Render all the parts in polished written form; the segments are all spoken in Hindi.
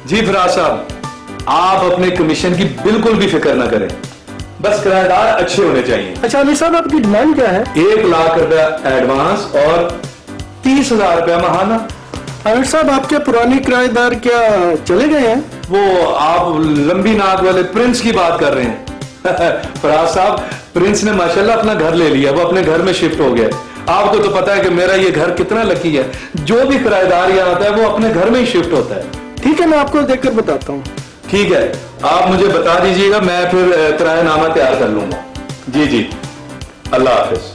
जी फराज साहब, आप अपने कमीशन की बिल्कुल भी फिक्र ना करें, बस किराएदार अच्छे होने चाहिए। अच्छा आमिर साहब, आपकी डिमांड क्या है? 1 लाख रुपया एडवांस और 30,000 रुपया महाना। आमिर साहब, आपके पुराने किराएदार क्या चले गए हैं? वो आप लंबी नाक वाले प्रिंस की बात कर रहे हैं। फराज साहब, प्रिंस ने माशाल्लाह अपना घर ले लिया, वो अपने घर में शिफ्ट हो गया। आपको तो पता है कि मेरा ये घर कितना लकी है, जो भी किराएदार यहाँ आता है वो अपने घर में ही शिफ्ट होता है। ठीक है, मैं आपको देखकर बताता हूँ। ठीक है, आप मुझे बता दीजिएगा, मैं फिर किरायानामा तैयार कर लूंगा। जी जी, अल्लाह हाफिज।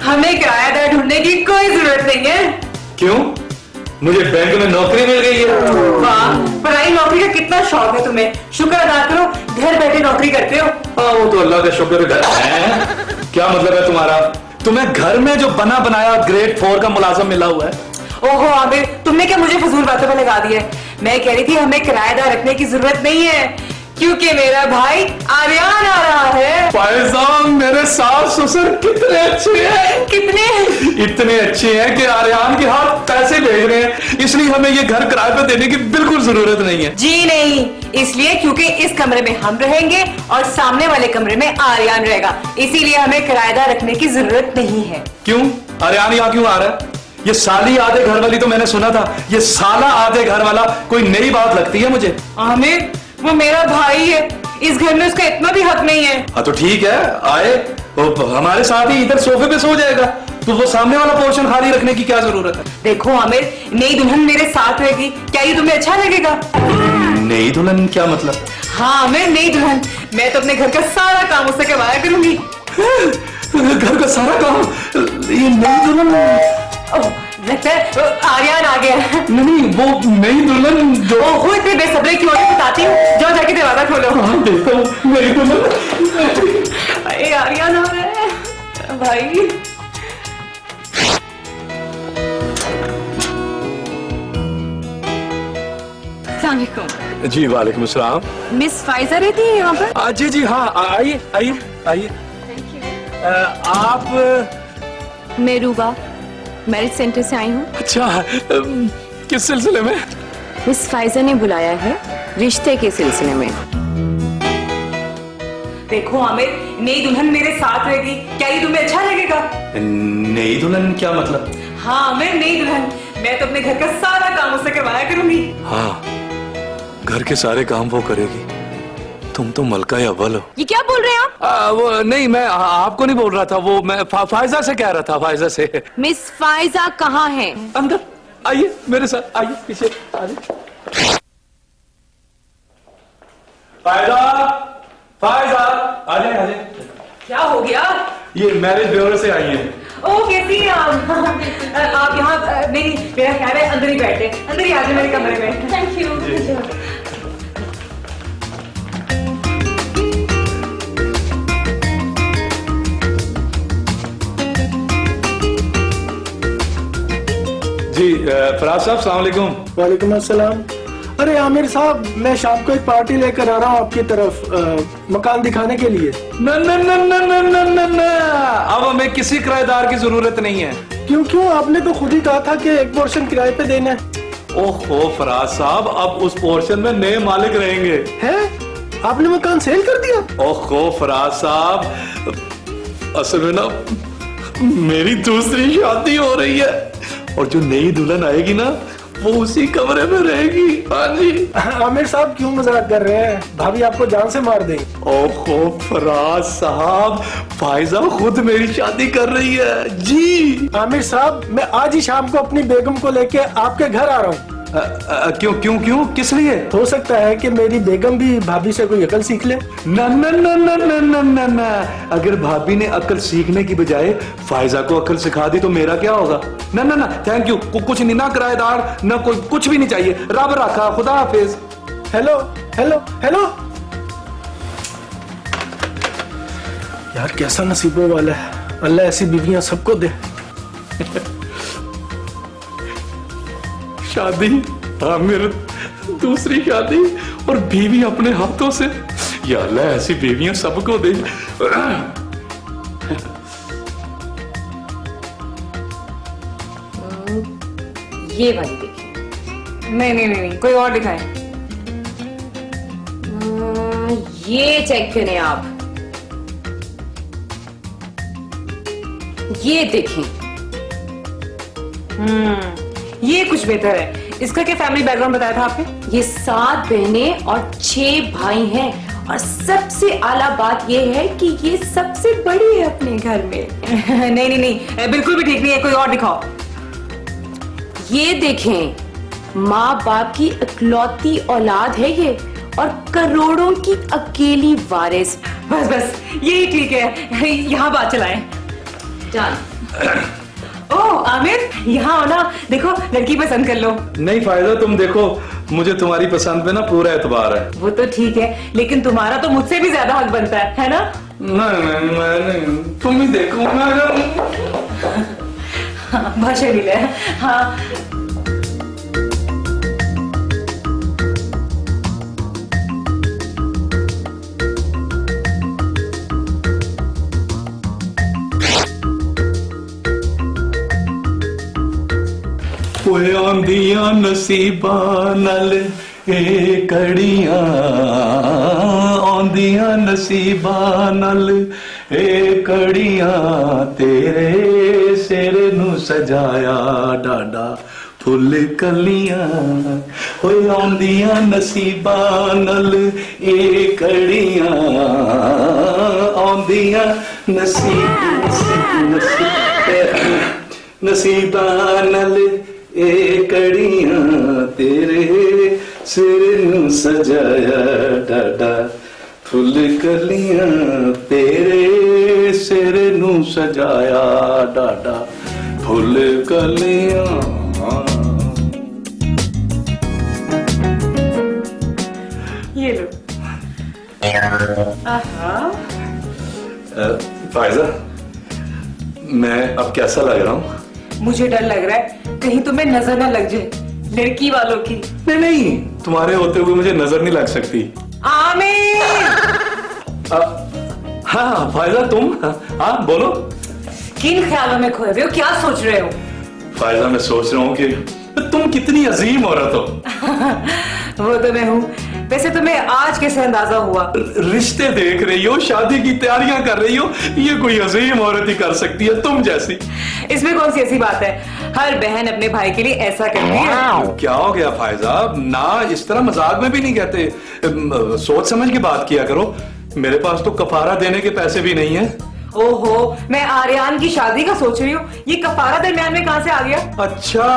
हमें किरायादार ढूंढने की कोई जरूरत नहीं है। क्यों? मुझे बैंक में नौकरी मिल गई है। वाह, पढ़ाई नौकरी का कितना शौक है तुम्हें। शुक्र अदा करो, घर बैठे नौकरी करते हो। हाँ, वो तो अल्लाह का शुक्र है। क्या मतलब है तुम्हारा? तुम्हें घर में जो बना बनाया ग्रेड 4 का मुलाजम मिला हुआ है। ओहो आमिर, तुमने क्या मुझे फजूल बातों में लगा दिया है। मैं कह रही थी हमें किराएदार रखने की जरूरत नहीं है, क्योंकि मेरा भाई आर्यन आ रहा है। भाई साहब, मेरे सास ससुर कितने अच्छे हैं। कितने? इतने अच्छे हैं कि आर्यन के हाथ पैसे भेज रहे हैं, इसलिए हमें ये घर किराए पर देने की बिल्कुल जरूरत नहीं है। जी नहीं, इसलिए क्योंकि इस कमरे में हम रहेंगे और सामने वाले कमरे में आर्यन रहेगा, इसीलिए हमें किराएदार रखने की जरूरत नहीं है। क्यों? आर्यन यहाँ क्यों आ रहा है? ये साली आधे घर वाली तो मैंने सुना था, ये साला आधे घर वाला कोई नई बात लगती है मुझे। आमिर, वो मेरा भाई है, इस घर में उसका इतना भी हक नहीं है। हाँ तो ठीक है, आए वो हमारे साथ ही इधर सोफे पे सो जाएगा, तो वो सामने वाला पोर्शन खाली रखने की क्या जरूरत है? देखो आमिर, नई दुल्हन मेरे साथ रहेगी, क्या ये तुम्हें अच्छा लगेगा? नई दुल्हन क्या मतलब? हाँ आमिर, नई दुल्हन। मैं तो अपने घर का सारा काम उससे करवाया करूंगी। घर का सारा काम? ये नई दुल्हन? लगता है आर्यन आ गया। नहीं, वो नई दुल्हन जो। ओहो, इतने बेसब्रे क्यों हो? बताती हूँ, जाओ जाके दरवाजा खोलो। हाँ, देखता हूँ नई दुल्हन। अरे आर्यन आ रहा है भाई। अस्सलाम वालेकुम। जी वालेकुम सलाम। मिस फाइजा रहती है यहाँ पर? जी जी हाँ, आइए आइए आइए। आप? मैं रूबा मैरिज सेंटर से आई हूँ। अच्छा, किस सिलसिले में? मिस फाइजा ने बुलाया है रिश्ते के सिलसिले में। देखो आमिर, नई दुल्हन मेरे साथ रहेगी, क्या ये तुम्हें अच्छा लगेगा? नई दुल्हन क्या मतलब? हाँ आमिर, नई दुल्हन। मैं तो अपने घर का सारा काम उससे करवाया करूंगी। हाँ, घर के सारे काम वो करेगी। तुम तो मलका अव्वल हो। ये क्या बोल रहे हैं आप? वो नहीं, मैं आपको नहीं बोल रहा था, वो मैं फायजा से कह रहा था, फायजा से। मिस फाइजा कहाँ है? अंदर आइए, मेरे साथ आइए, पीछे आइए। फायजा, फायजा, आ जाए आ जाए। क्या हो गया? ये मैरिज ब्यूरो से आई है। ओ कैसी हैं आप? आप यहाँ नहीं, मेरा ख्याल है अंदर ही बैठे, अंदर ही आ जाए मेरे कमरे में। Thank you. जी फराज साहब, सलाम वालेकुम। वालेकुम अस्सलाम। अरे आमिर साहब, मैं शाम को एक पार्टी लेकर आ रहा हूँ आपकी तरफ, मकान दिखाने के लिए। न न न न न न न न, अब हमें किसी किराएदार की जरूरत नहीं है। क्यों क्यों? आपने तो खुद ही कहा था कि एक पोर्शन किराए पे देना है। ओहो फराज साहब, अब उस पोर्शन में नए मालिक रहेंगे। हैं? आपने मकान सेल कर दिया? ओहो फराज साहब, असल में ना मेरी दूसरी शादी हो रही है, और जो नई दुल्हन आएगी ना वो उसी कमरे में रहेगी। हाँ जी। आमिर साहब क्यों मजाक कर रहे हैं? भाभी आपको जान से मार देंगी। ओहो फराज साहब, फायजा खुद मेरी शादी कर रही है जी। आमिर साहब, मैं आज ही शाम को अपनी बेगम को लेके आपके घर आ रहा हूँ। क्यों क्यों क्यों, किस लिए? हो सकता है कि मेरी बेगम भी भाभी से कोई अकल सीख ले। न न न न न न न न, अगर भाभी ने अकल सीखने की बजाय फायजा को अकल सिखा दी तो मेरा क्या होगा? न न न, थैंक यू, कुछ नहीं, ना किराएदार ना कोई, कुछ भी नहीं चाहिए। रब रखा, खुदा हाफिज। Hello hello hello. यार कैसा नसीबों वाला है, अल्लाह ऐसी बीवियां सबको दे। शादी, आमिर दूसरी शादी, और बीवी अपने हाथों से। या अल्लाह ऐसी बीवियां सबको दे। ये वाली देखिए। नहीं नहीं नहीं नहीं, कोई और दिखाएं। ये चेक करें आप, ये देखें। ये कुछ बेहतर है। इसका क्या फैमिली बैकग्राउंड बताया था आपने? ये 7 बहनें और 6 भाई हैं, और सबसे आला बात ये है कि ये सबसे बड़ी है अपने घर में। नहीं नहीं नहीं, बिल्कुल भी ठीक नहीं है, कोई और दिखाओ। ये देखें, माँ बाप की इकलौती औलाद है ये, और करोड़ों की अकेली वारिस। बस बस यही ठीक है, यहाँ बात चलाएं। जान, ओह आमिर, यहाँ हो ना, देखो लड़की पसंद कर लो। नहीं फायदा, तुम देखो, मुझे तुम्हारी पसंद पे ना पूरा एतबार है। वो तो ठीक है, लेकिन तुम्हारा तो मुझसे भी ज्यादा हक बनता है ना? नहीं, मैं नहीं, तुम ही देखो। भाषा लीला है। हाँ ओए आंदियां नसीबां नाल ए कड़ियां, आंदियां नसीबां नाल ए कड़ियां, तेरे सिर नू सजाया डाडा फुल कलियां। ओए आंदियां नसीबां नाल ए कड़ियां, आंदियां नसीबां नाल ए कड़ियां, तेरे सिर नू सजाया डाडा फुल कलियां, तेरे सिर नू सजाया डाडा फुल कलियां। ये लो। फायजा, मैं अब कैसा लग रहा हूँ? मुझे डर लग रहा है कहीं तुम्हें नजर ना लग जाए लड़की वालों की। नहीं नहीं, तुम्हारे होते हुए मुझे नजर नहीं लग सकती। आमिर! हाँ फायजा, तुम? हाँ बोलो। किन ख्यालों में खोए हुए हो, क्या सोच रहे हो? फायजा, मैं सोच रहा हूँ कि तुम कितनी अजीम औरत हो। वो तो मैं हूँ। वैसे तुम्हें आज कैसे अंदाजा हुआ? रिश्ते देख रही हो, शादी की तैयारियां कर रही हो, ये कोई अजीम औरत ही कर सकती है, तुम जैसी। इसमें कौन सी ऐसी बात है? हर बहन अपने भाई के लिए ऐसा करती है। क्या हो गया फायजा? ना इस तरह मजाक में भी नहीं कहते, सोच समझ के बात किया करो। मेरे पास तो कफारा देने के पैसे भी नहीं है। ओहो, मैं आर्यान की शादी का सोच रही हूँ, ये कफारा दरमियान में कहाँ से आ गया? अच्छा,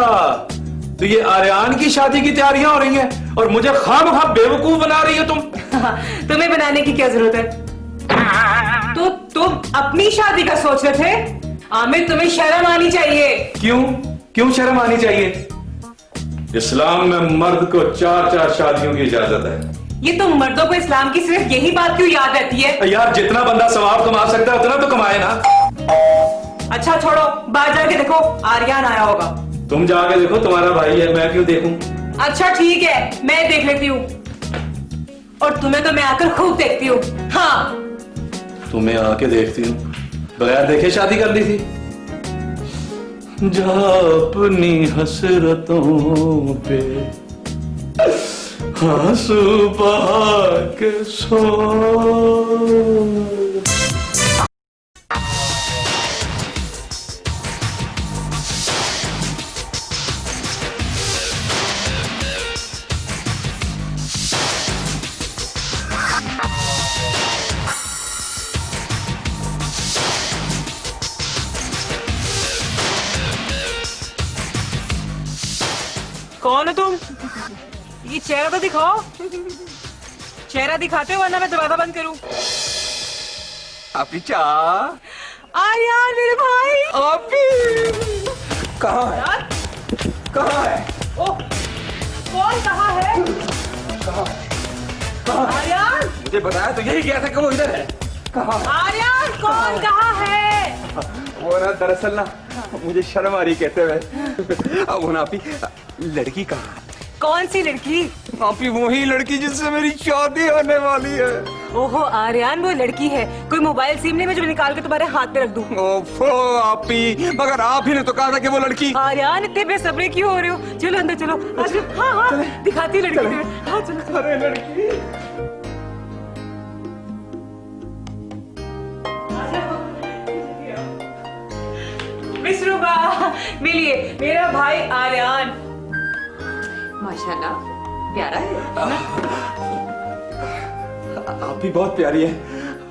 तो ये आर्यान की शादी की तैयारियां हो रही हैं और मुझे खामखा बेवकूफ बना रही हो तुम। तुम्हें बनाने की क्या जरूरत है? तो तुम अपनी शादी का सोच रहे थे? आमिर, तुम्हें शर्म आनी चाहिए। क्यों शर्म आनी चाहिए? इस्लाम में मर्द को 4 शादियों की इजाजत है। ये तुम मर्दों को इस्लाम की सिर्फ यही बात क्यों याद रहती है? यार, जितना बंदा सवाब कमा सकता है उतना तो कमाए ना। अच्छा छोड़ो, बाहर जाके देखो, आर्यान आया होगा। तुम जाके देखो, तुम्हारा भाई है, मैं क्यों देखूं? अच्छा ठीक है, मैं देख लेती हूँ, और तुम्हें तो मैं आकर खूब देखती हूँ। हाँ, तुम्हें आके देखती हूँ, बगैर देखे शादी कर ली थी। जा अपनी हसरतों पे आंसू बहा के सो। कौन हो तुम? ये चेहरा तो दिखाओ। चेहरा दिखाते हो वरना मैं दरवाजा बंद करूं। आपी चा। आर्यान मेरे भाई। आपी कहाँ है? कहाँ है? ओ, कौन कहाँ है? आर्यान! मुझे बताया तो यही गया था कि वो इधर है। कहाँ? आर्यान, कौन कहाँ है? वो ना दरअसल ना मुझे शर्म आ रही कहते हुए। वो ना आपी, लड़की कहाँ है? कौन सी लड़की? आपी वही लड़की जिससे मेरी शादी होने वाली है। ओहो आर्यन, वो लड़की है। कोई मोबाइल सिम नहीं मैं जो निकाल के तुम्हारे हाथ में रख दूं। ओफो आपी, मगर आप ही ने तो कहा था कि वो लड़की। आर्यन इतने बेसब्रे क्यों हो रहे हो? चलो अंदर चलो। हाँ हाँ दिखाती हूँ लड़की तुम्हें। हाँ चलो। अरे लड़की। मिस रूबा, मिलिए, मेरा भाई आर्यन। माशाल्लाह प्यारा है ना? आप भी बहुत प्यारी है,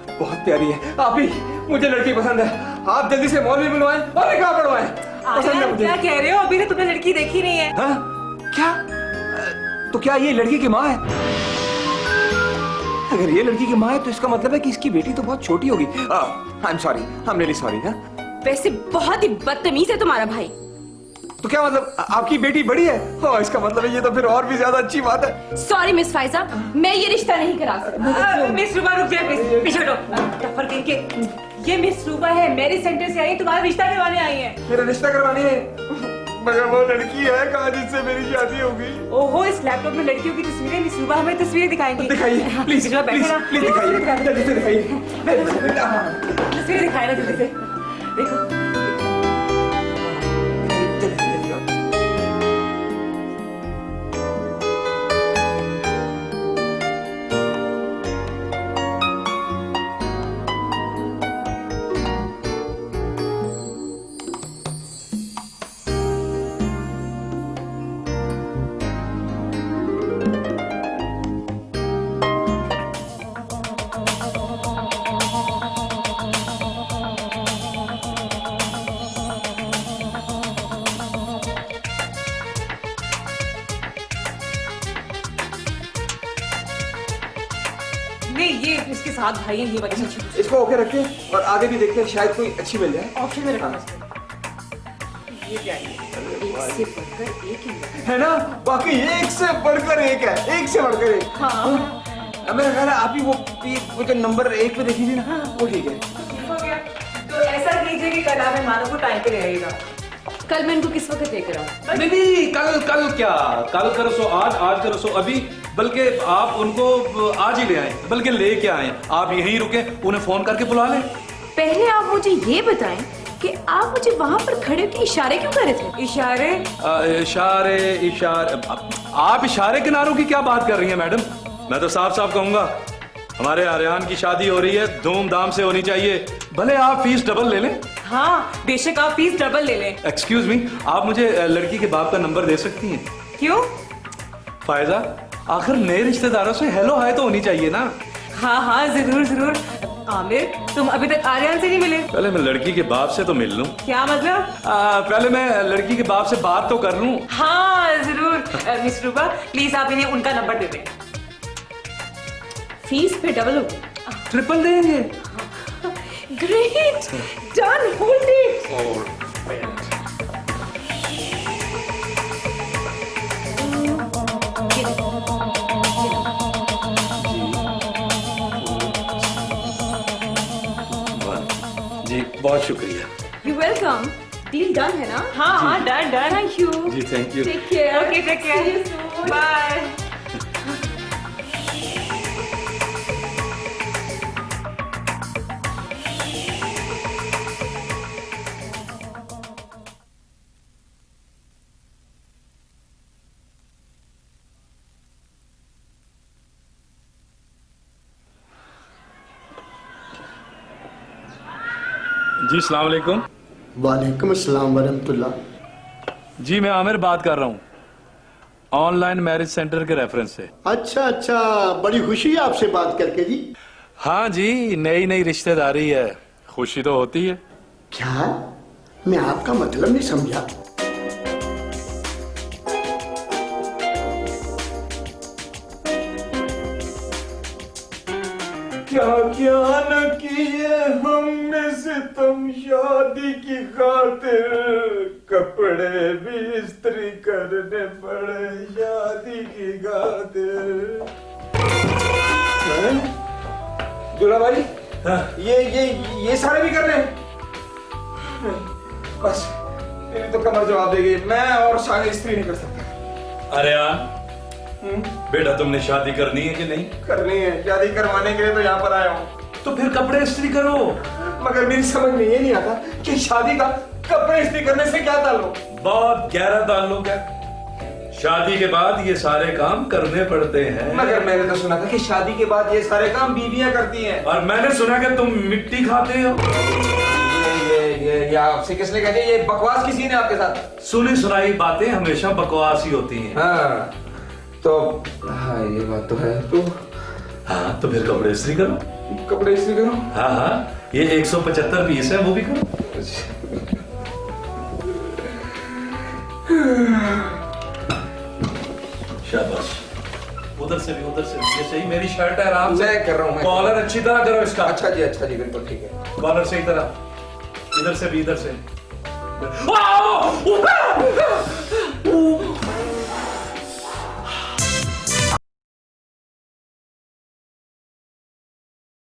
बहुत प्यारी है। आप ही, मुझे लड़की पसंद है। आप जल्दी से मॉल में मिलवाएं और निकाह पढ़वाएं। पसंद है आर्यन मुझे। क्या कह रहे हो? अभी तो तुमने लड़की देखी नहीं है। हाँ? क्या? तो क्या ये लड़की की माँ है? अगर ये लड़की की माँ है तो इसका मतलब है कि इसकी बेटी तो बहुत छोटी होगी। I am sorry, I am really sorry. हाँ? वैसे बहुत ही बदतमीज है तुम्हारा भाई। तो क्या मतलब आपकी बेटी बड़ी है? हाँ, इसका मतलब है ये तो फिर और भी ज्यादा अच्छी बात है। सॉरी मिस फाइजा, मैं ये रिश्ता नहीं करा सकती। मिस रूबा रुक जाए प्लीज, पीछे हटो। टफर कहीं के। ये मिस रूबा है, मैरिज सेंटर से आई है, तुम्हारा रिश्ता करवाने आई है। मेरा रिश्ता करवाने है? मगर वो लड़की है कहाँ जिससे मेरी शादी होगी? ओहो, इस लैपटॉप में लड़कियों की तस्वीरें। मिस रूबा हमें तस्वीरें दिखाएंगी। दिखाइए प्लीज, प्लीज प्लीज दिखाइए, जल्दी से दिखाइए। तस्वीरें दिखाए ना जल्दी से। देखो नहीं, ये इसके साथ भाई है, ये वाली चीज़। इसको ओके रखें और आगे भी देखते हैं, शायद कोई अच्छी मिल जाए। ऑप्शन में रखना। ये क्या है? एक से बढ़कर एक ही है ना? बाकी एक से बढ़कर एक है, एक से बढ़कर एक। हाँ मेरा ख्याल है आप ही वो जो नंबर 1 पे देखी थी ना, वो ठीक है। हो गया। तो ऐसा कीजिए कि कल आप मेहमानों को टाइम पे ले आइएगा। कल मैं इनको किस वक्त लेकर आऊँ? नहीं, कल क्या, कल करो सो आज करो सो अभी, बल्कि आप उनको आज ही ले आए, बल्कि ले क्या आए, आप यहीं रुके, उन्हें फोन करके बुला लें। पहले आप मुझे ये बताएं कि आप मुझे वहां पर खड़े होकर इशारे क्यों कर रहे थे? इशारे? इशारे आप इशारे किनारों की क्या बात कर रही हैं मैडम? मैं तो साफ साफ कहूंगा, हमारे आर्यन की शादी हो रही है, धूमधाम से होनी चाहिए, भले आप फीस डबल ले लें। हाँ बेशक आप फीस डबल ले लें। एक्सक्यूज मी, आप मुझे लड़की के बाप का नंबर दे सकती हैं? क्यों? फायजा, आखिर नए रिश्तेदारों से हेलो हाय तो होनी चाहिए ना। हाँ हाँ जरूर जरूर। आमिर, तुम अभी तक आर्यन से नहीं मिले? पहले मैं लड़की के बाप से तो मिल लूं। क्या मतलब? पहले मैं लड़की के बाप से बात तो कर लूं। हाँ जरूर। मिस रूबा प्लीज आप इन्हें उनका नंबर दे दें। फीस पे डबल हो? ट्रिपल देंगे। Great, done, hold it. जी बहुत शुक्रिया। You welcome. डील डन है ना? हाँ हाँ डन डन। Thank you. जी thank you. Take care. Okay take care, bye. जी अस्सलाम वालेकुम। वालेकुम अस्सलाम वरहमतुल्लाह। जी मैं आमिर बात कर रहा हूँ, ऑनलाइन मैरिज सेंटर के रेफरेंस से। अच्छा, बड़ी खुशी है आपसे बात करके जी। हाँ जी, नई रिश्तेदारी है, खुशी तो होती है। क्या? मैं आपका मतलब नहीं समझा। क्या क्या न किए हमने सितम शादी की खातिर, कपड़े भी इस्त्री करने पड़े शादी की खातिर। दूल्हा भाई, ये सारे भी कर रहे हैं? बस मेरी तो कमर जवाब देगी, मैं और सारे इस्त्री नहीं कर सकता। अरे यार, बेटा तुमने शादी करनी है कि नहीं? करनी है, शादी करवाने के लिए तो यहाँ पर आया हूँ। तो फिर कपड़े इस्त्री करो। मगर मेरी समझ में ये नहीं आता कि शादी का कपड़े इस्त्री करने से क्या ताल्लुक। बहुत गहरा ताल्लुक है। शादी के बाद ये सारे काम करने पड़ते हैं। मगर मैंने तो सुना था कि शादी के बाद ये सारे काम बीवियां करती हैं। और मैंने सुना कि तुम मिट्टी खाते हो। ये आपसे किसने कहा? ये बकवास किसी ने आपके साथ? सुनी सुनाई बातें हमेशा बकवास ही होती हैं। हाँ तो हाँ ये बात तो है। तो हाँ तो फिर कपड़े इस्त्री करो। कपड़े इस्त्री करो? हाँ हाँ, ये 175 पीस है, वो भी करो। शाबाश। उधर से भी ये सही। मेरी शर्ट है, आराम से मैं कर रहा हूँ। कॉलर अच्छी तरह करो इसका। अच्छा जी बिल्कुल ठीक है। कॉलर सही तरह, इधर से भी, इधर से।